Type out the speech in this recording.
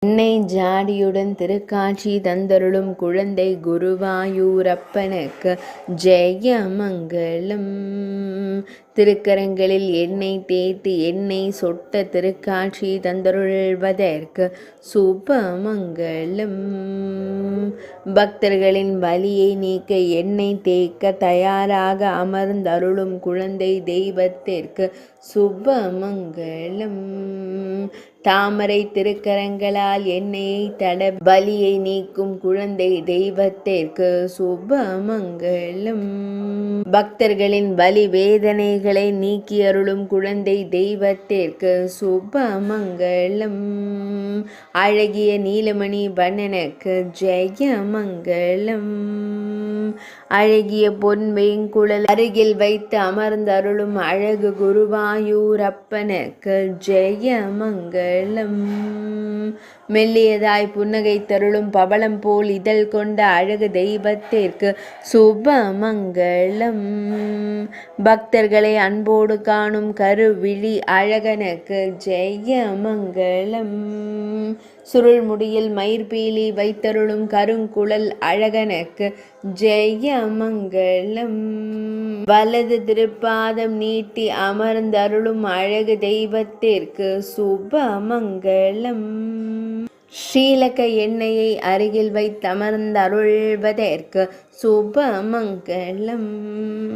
எண்ணெய் ஜாடியுடன் திருக்காட்சி தந்தருளும் குழந்தை குருவாயூரப்பனுக்கு ஜெயமங்கலம். திருக்கரங்களில் எண்ணெய் தேய்த்து எண்ணெய் சொட்ட திருக்காட்சி தந்தருள்வதற்கு சுபமங்கலம். பக்தர்களின் வலியை நீக்க எண்ணெய் தேய்க்க தயாராக அமர்ந்தருளும் குழந்தை தெய்வத்திற்கு சுபமங்கலம். தாமரை திருக்கரங்களால் எண்ணெயை தட பலியை நீக்கும் குழந்தை தெய்வத்திற்கு சுபமங்கலம். பக்தர்களின் வலி வேதனைகளை நீக்கி அருளும் குழந்தை தெய்வத்திற்கு சுபமங்கலம். அழகிய நீலமணி வண்ணனுக்கு ஜெயமங்கலம். அழகிய பொன் வேங்குழல் அருகில் வைத்து அமர்ந்தருளும் அழகு குருவாயூரப்பனுக்கு ஜெயமங்கலம். மெல்லியதாய் புன்னகை தருளும் பவளம் போல் இதழ் கொண்ட அழகு தெய்வத்திற்கு சுபமங்கலம். பக்தர்களை அன்போடு காணும் கருவிழி அழகனுக்கு ஜெயமங்கலம். சுருள்முடியில் மயிர்பீலி வைத்தருளும் கருங்குழல் அழகனுக்கு ஜெயமங்கலம். வலது திருப்பாதம் நீட்டி அமர்ந்தருளும் அழகு தெய்வத்திற்கு சுபமங்கலம். ஸ்ரீலக எண்ணெயை அருகில் வைத்தமர்ந்தருள்வதற்கு சுபமங்கலம்.